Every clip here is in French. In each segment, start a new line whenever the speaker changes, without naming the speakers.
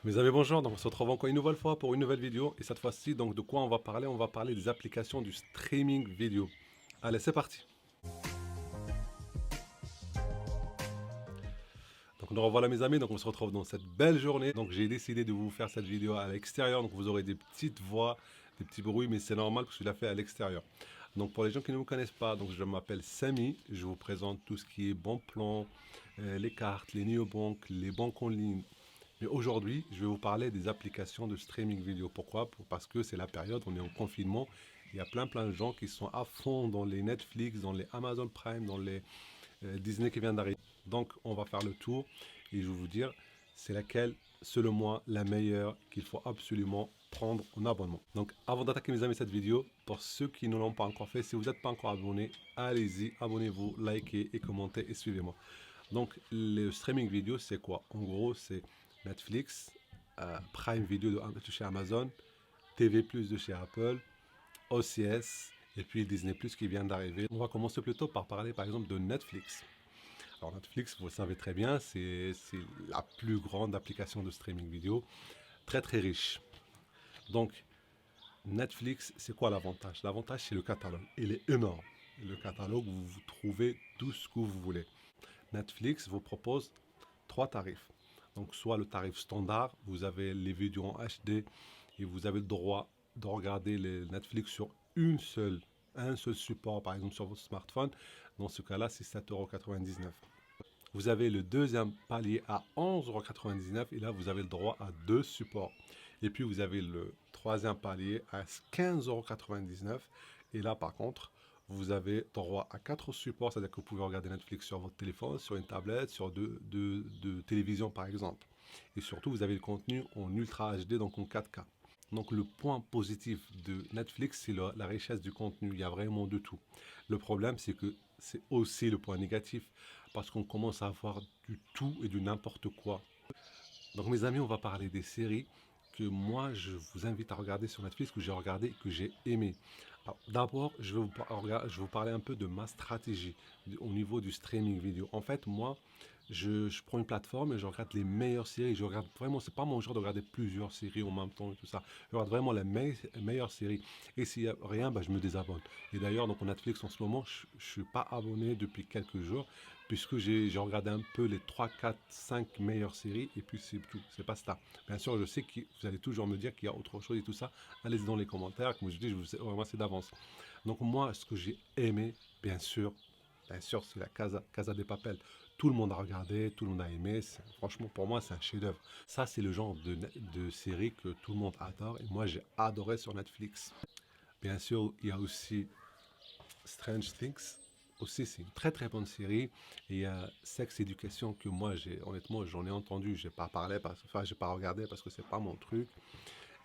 Mes amis, bonjour. Donc, on se retrouve encore une nouvelle fois pour une nouvelle vidéo. Et cette fois-ci, donc, de quoi on va parler? On va parler des applications du streaming vidéo. Allez, c'est parti. Donc, nous revoilà, mes amis. Donc, on se retrouve dans cette belle journée. Donc, j'ai décidé de vous faire cette vidéo à l'extérieur. Donc, vous aurez des petites voix, des petits bruits, mais c'est normal parce que je l'ai fait à l'extérieur. Donc, pour les gens qui ne me connaissent pas, donc, je m'appelle Samy. Je vous présente tout ce qui est bon plan, les cartes, les néobanques, les banques en ligne. Mais aujourd'hui, je vais vous parler des applications de streaming vidéo. Pourquoi? Parce que c'est la période, on est en confinement. Il y a plein de gens qui sont à fond dans les Netflix, dans les Amazon Prime, dans les Disney qui vient d'arriver. Donc, on va faire le tour et je vais vous dire c'est laquelle, selon moi, la meilleure qu'il faut absolument prendre en abonnement. Donc, avant d'attaquer, mes amis, cette vidéo, pour ceux qui ne l'ont pas encore fait, si vous n'êtes pas encore abonné, allez-y, abonnez-vous, likez et commentez et suivez-moi. Donc, le streaming vidéo, c'est quoi? En gros, c'est Netflix, Prime Video de chez Amazon, TV Plus de chez Apple, OCS et puis Disney Plus qui vient d'arriver. On va commencer plutôt par parler par exemple de Netflix. Alors Netflix, vous le savez très bien, c'est la plus grande application de streaming vidéo, très riche. Donc Netflix, c'est quoi l'avantage? L'avantage, c'est le catalogue. Il est énorme. Le catalogue, vous trouvez tout ce que vous voulez. Netflix vous propose trois tarifs. Donc, soit le tarif standard, vous avez les vidéos en HD et vous avez le droit de regarder les Netflix sur un seul support, par exemple sur votre smartphone. Dans ce cas-là, c'est 7,99 €. Vous avez le deuxième palier à 11,99 € et là, vous avez le droit à deux supports. Et puis, vous avez le troisième palier à 15,99 € et là, par contre, vous avez droit à 4 supports, c'est-à-dire que vous pouvez regarder Netflix sur votre téléphone, sur une tablette, sur deux télévisions par exemple. Et surtout, vous avez le contenu en Ultra HD, donc en 4K. Donc le point positif de Netflix, c'est la richesse du contenu. Il y a vraiment de tout. Le problème, c'est que c'est aussi le point négatif, parce qu'on commence à avoir du tout et du n'importe quoi. Donc mes amis, on va parler des séries que moi, je vous invite à regarder sur Netflix, que j'ai regardé, que j'ai aimé. D'abord, je vais vous parler un peu de ma stratégie au niveau du streaming vidéo. En fait, moi, je prends une plateforme et je regarde les meilleures séries. Je regarde vraiment, c'est pas mon genre de regarder plusieurs séries en même temps et tout ça. Je regarde vraiment les meilleures séries. Et s'il n'y a rien, bah, je me désabonne. Et d'ailleurs, donc, Netflix en ce moment, je ne suis pas abonné depuis quelques jours, puisque j'ai regardé un peu les 3, 4, 5 meilleures séries, et puis c'est tout, c'est pas ça. Bien sûr, je sais que vous allez toujours me dire qu'il y a autre chose et tout ça, allez-y dans les commentaires, comme je dis, je vous remercie d'avance. Donc moi, ce que j'ai aimé, bien sûr, c'est la Casa de Papel. Tout le monde a regardé, tout le monde a aimé, franchement, pour moi, c'est un chef-d'œuvre. Ça, c'est le genre de série que tout le monde adore, et moi, j'ai adoré sur Netflix. Bien sûr, il y a aussi Strange Things. Aussi, c'est une très bonne série. Et il y a Sex Education que moi, honnêtement, j'en ai entendu, j'ai pas parlé, enfin, j'ai pas regardé parce que c'est pas mon truc.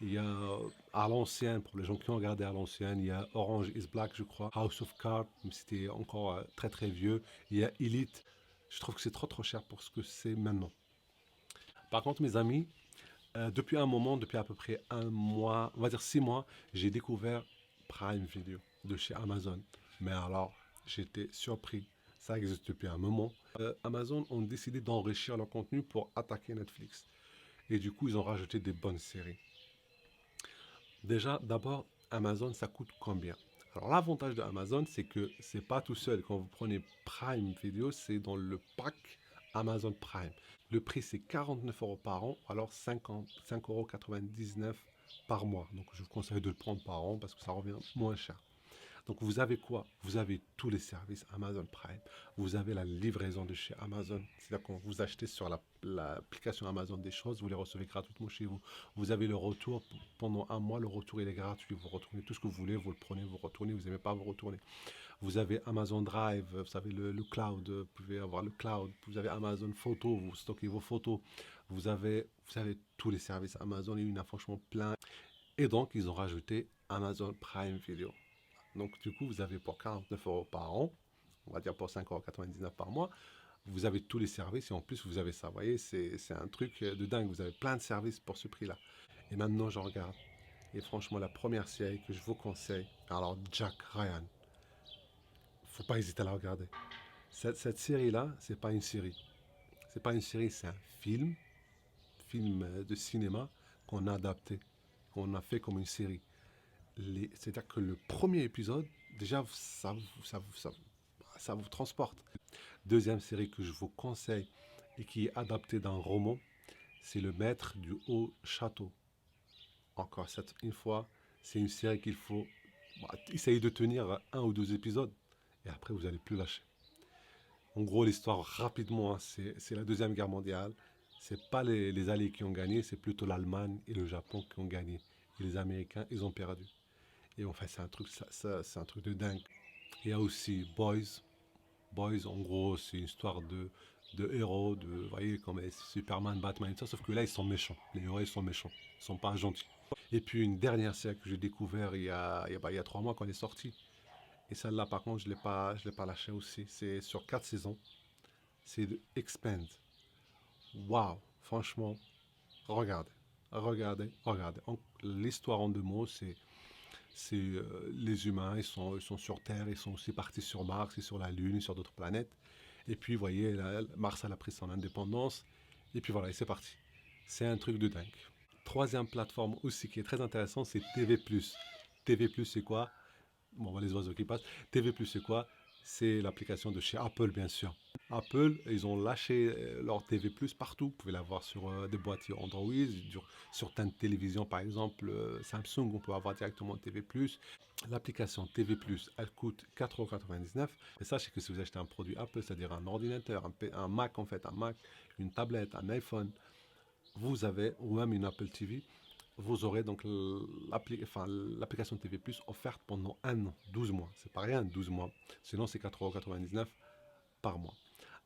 Il y a à l'ancienne, pour les gens qui ont regardé à l'ancienne, il y a Orange is Black, je crois, House of Cards, mais c'était encore très vieux. Il y a Elite. Je trouve que c'est trop cher pour ce que c'est maintenant. Par contre, mes amis, depuis un moment, depuis à peu près un mois, on va dire 6 mois, j'ai découvert Prime Video de chez Amazon. Mais alors, j'étais surpris. Ça existe depuis un moment. Amazon ont décidé d'enrichir leur contenu pour attaquer Netflix. Et du coup, ils ont rajouté des bonnes séries. Déjà, d'abord, Amazon, ça coûte combien? Alors, l'avantage de Amazon, c'est que c'est pas tout seul. Quand vous prenez Prime Video, c'est dans le pack Amazon Prime. Le prix, c'est 49 € par an, alors 55,99 € par mois. Donc, je vous conseille de le prendre par an parce que ça revient moins cher. Donc vous avez quoi? Vous avez tous les services Amazon Prime. Vous avez la livraison de chez Amazon. C'est-à-dire quand vous achetez sur l'application Amazon des choses, vous les recevez gratuitement chez vous. Vous avez le retour pendant un mois. Le retour, il est gratuit. Vous retournez tout ce que vous voulez. Vous le prenez, vous retournez. Vous n'aimez pas, vous retournez. Vous avez Amazon Drive. Vous savez, le cloud. Vous pouvez avoir le cloud. Vous avez Amazon Photo. Vous stockez vos photos. Vous avez tous les services Amazon. Il y en a franchement plein. Et donc, ils ont rajouté Amazon Prime Video. Donc, du coup, vous avez pour 49 € par an, on va dire pour 5,99 € par mois, vous avez tous les services et en plus, vous avez ça. Vous voyez, c'est un truc de dingue. Vous avez plein de services pour ce prix-là. Et maintenant, je regarde. Et franchement, la première série que je vous conseille, alors Jack Ryan, faut pas hésiter à la regarder. Cette série-là, c'est pas une série. C'est pas une série, c'est un film films de cinéma qu'on a adaptés, qu'on a fait comme une série. C'est-à-dire que le premier épisode, déjà, ça vous transporte. Deuxième série que je vous conseille et qui est adaptée d'un roman, c'est Le Maître du Haut Château. Encore une fois, c'est une série qu'il faut essayer de tenir un ou deux épisodes et après vous n'allez plus lâcher. En gros, l'histoire rapidement, hein, c'est la Deuxième Guerre mondiale. C'est pas les Alliés qui ont gagné, c'est plutôt l'Allemagne et le Japon qui ont gagné. Et les Américains, ils ont perdu. Et en fait, c'est un truc, c'est un truc de dingue. Il y a aussi Boys. Boys, en gros, c'est une histoire de héros, vous voyez, comme Superman, Batman et ça, sauf que là, ils sont méchants. Les héros, ils sont méchants. Ils sont pas gentils. Et puis, une dernière série que j'ai découvert il y a 3 mois quand elle est sortie. Et celle-là, par contre, je l'ai pas lâchée aussi. C'est sur 4 saisons. C'est The Expand. Waouh, franchement, regardez, regardez. L'histoire en 2 mots, c'est les humains, ils sont sur Terre, ils sont aussi partis sur Mars, et sur la Lune, et sur d'autres planètes. Et puis, vous voyez, Mars, elle a pris son indépendance. Et puis voilà, et c'est parti. C'est un truc de dingue. Troisième plateforme aussi qui est très intéressante, c'est TV+. TV+, c'est quoi? Bon, on voit les oiseaux qui passent. TV+, c'est quoi? C'est l'application de chez Apple, bien sûr. Apple, ils ont lâché leur TV+, partout. Vous pouvez l'avoir sur des boîtiers Android, sur certaines télévisions, par exemple Samsung, on peut avoir directement TV+. L'application TV+, elle coûte 4,99 €. Et sachez que si vous achetez un produit Apple, c'est-à-dire un ordinateur, un Mac en fait, un Mac, une tablette, un iPhone, vous avez, ou même une Apple TV, vous aurez donc l'application TV Plus offerte pendant un an, 12 mois. C'est pas rien, 12 mois. Sinon, c'est 4,99 € par mois.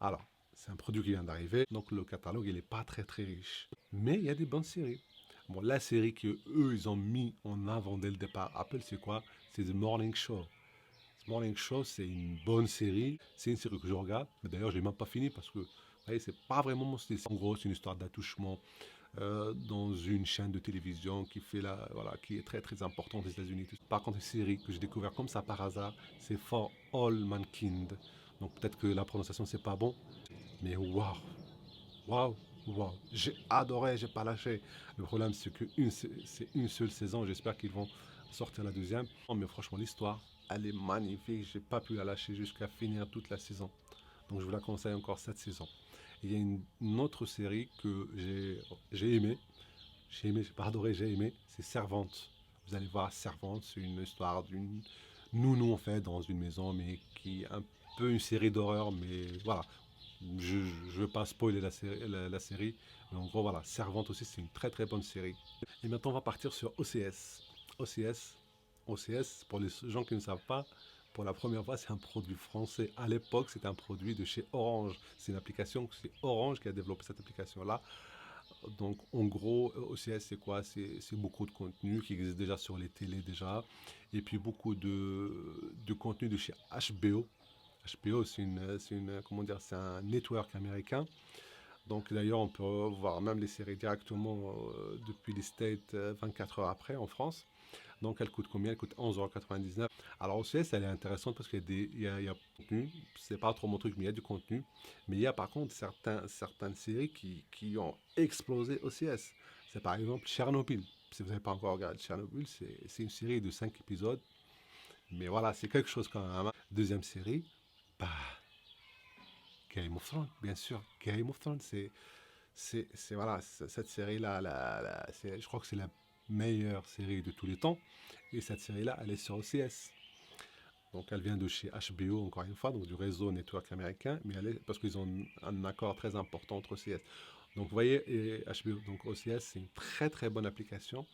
Alors, c'est un produit qui vient d'arriver, donc le catalogue, il n'est pas très très riche. Mais il y a des bonnes séries. Bon, la série qu'eux, ils ont mis en avant dès le départ, Apple, c'est quoi? C'est The Morning Show. The Morning Show, c'est une bonne série. C'est une série que je regarde. Mais d'ailleurs, je n'ai même pas fini parce que, vous voyez, c'est pas vraiment mon style. En gros, c'est une histoire d'attouchement dans une chaîne de télévision voilà, qui est très très importante aux États-Unis. Par contre, une série que j'ai découvert comme ça par hasard, c'est For All Mankind. Donc peut-être que la prononciation c'est pas bon, mais waouh, waouh, waouh, j'ai adoré, j'ai pas lâché. Le problème c'est que c'est une seule saison. J'espère qu'ils vont sortir la deuxième. Mais franchement, l'histoire, elle est magnifique. J'ai pas pu la lâcher jusqu'à finir toute la saison. Donc je vous la conseille encore cette saison. Il y a une autre série que j'ai aimé, j'ai pas adoré, j'ai aimé, c'est Servante. Vous allez voir, Servante, c'est une histoire d'une nounou en fait dans une maison, mais qui est un peu une série d'horreur, mais voilà. Je ne veux pas spoiler la série, mais en gros voilà, Servante aussi c'est une très très bonne série. Et maintenant on va partir sur OCS. OCS, OCS, pour les gens qui ne savent pas, pour la première fois, c'est un produit français. À l'époque, c'est un produit de chez Orange. C'est une application, c'est Orange qui a développé cette application-là. Donc, en gros, OCS, c'est quoi? C'est beaucoup de contenu qui existe déjà sur les télés déjà. Et puis, beaucoup de contenu de chez HBO. HBO, comment dire, c'est un network américain. Donc, d'ailleurs, on peut voir même les séries directement depuis les States 24 heures après en France. Donc elle coûte combien? Elle coûte 11,99 €. Alors OCS, elle est intéressante parce qu'il y a il y a du contenu. C'est pas trop mon truc, mais il y a du contenu. Mais il y a par contre certaines séries qui ont explosé OCS. C'est par exemple Tchernobyl. Si vous n'avez pas encore regardé Tchernobyl, c'est une série de 5 épisodes. Mais voilà, c'est quelque chose quand même. Deuxième série, bah, Game of Thrones, bien sûr. Game of Thrones, voilà, cette série-là, je crois que c'est la meilleure série de tous les temps. Et cette série-là, elle est sur OCS. Donc elle vient de chez HBO, encore une fois, donc du réseau network américain, mais parce qu'ils ont un accord très important entre OCS. Donc vous voyez, et HBO, donc OCS, c'est une très très bonne application,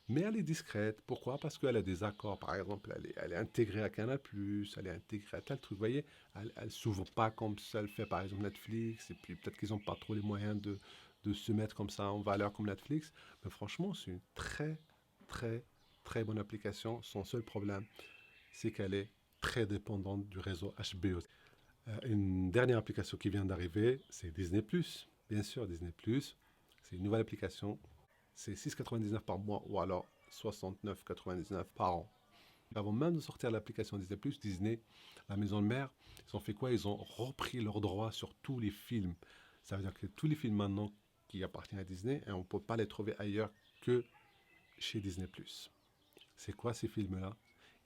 mais elle est discrète. Pourquoi? Parce qu'elle a des accords, par exemple, elle est intégrée à Canal+, elle est intégrée à tel truc, vous voyez, elle s'ouvre pas comme ça le fait par exemple Netflix, et puis peut-être qu'ils n'ont pas trop les moyens de se mettre comme ça en valeur comme Netflix, mais franchement, c'est une très très très bonne application. Son seul problème, c'est qu'elle est très dépendante du réseau HBO. Une dernière application qui vient d'arriver, c'est Disney+. Bien sûr, Disney+. C'est une nouvelle application. C'est 6,99 € par mois ou alors 69,99 € par an. Avant même de sortir l'application Disney+, Disney, la maison de mère, ils ont fait quoi? Ils ont repris leurs droits sur tous les films. Ça veut dire que tous les films maintenant qui appartient à Disney et on ne peut pas les trouver ailleurs que chez Disney+. C'est quoi ces films-là?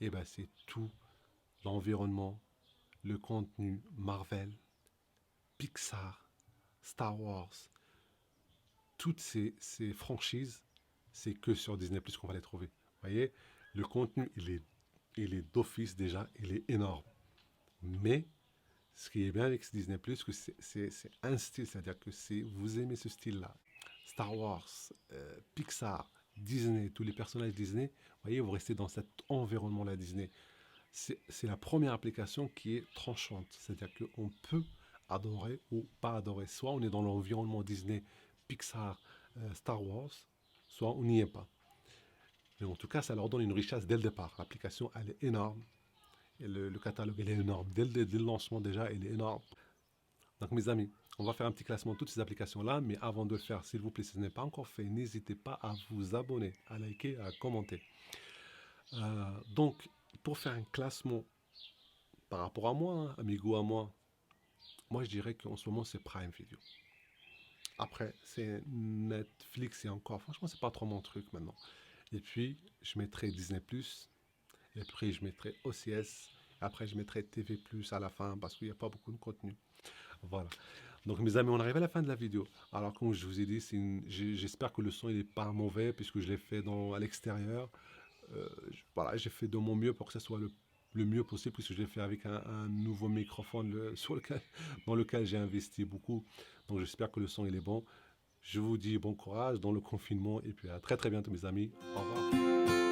Eh ben, c'est tout l'environnement, le contenu Marvel, Pixar, Star Wars, toutes ces franchises, c'est que sur Disney Plus qu'on va les trouver. Vous voyez, le contenu, il est d'office déjà, il est énorme. Mais ce qui est bien avec Disney Plus, que c'est un style, c'est-à-dire que vous aimez ce style-là, Star Wars, Pixar, Disney, tous les personnages Disney, vous voyez, vous restez dans cet environnement-là Disney. C'est la première application qui est tranchante, c'est-à-dire qu'on peut adorer ou pas adorer. Soit on est dans l'environnement Disney, Pixar, Star Wars, soit on n'y est pas. Mais en tout cas, ça leur donne une richesse dès le départ. L'application, elle est énorme. Et le catalogue, il est énorme. Dès le lancement, déjà, il est énorme. Donc, mes amis, on va faire un petit classement de toutes ces applications-là. Mais avant de le faire, s'il vous plaît, si ce n'est pas encore fait, n'hésitez pas à vous abonner, à liker, à commenter. Donc, pour faire un classement par rapport à moi, hein, amigo à moi, je dirais qu'en ce moment, c'est Prime Video. Après, c'est Netflix et encore. Franchement, c'est pas trop mon truc maintenant. Et puis, je mettrai Disney+. Et puis, je mettrai OCS. Après, je mettrai TV+, à la fin parce qu'il n'y a pas beaucoup de contenu. Voilà. Donc, mes amis, on arrive à la fin de la vidéo. Alors, comme je vous ai dit, j'espère que le son n'est pas mauvais puisque je l'ai fait à l'extérieur. Voilà, j'ai fait de mon mieux pour que ce soit le mieux possible puisque je l'ai fait avec un nouveau microphone dans lequel j'ai investi beaucoup. Donc, j'espère que le son il est bon. Je vous dis bon courage dans le confinement et puis à très très bientôt, mes amis. Au revoir.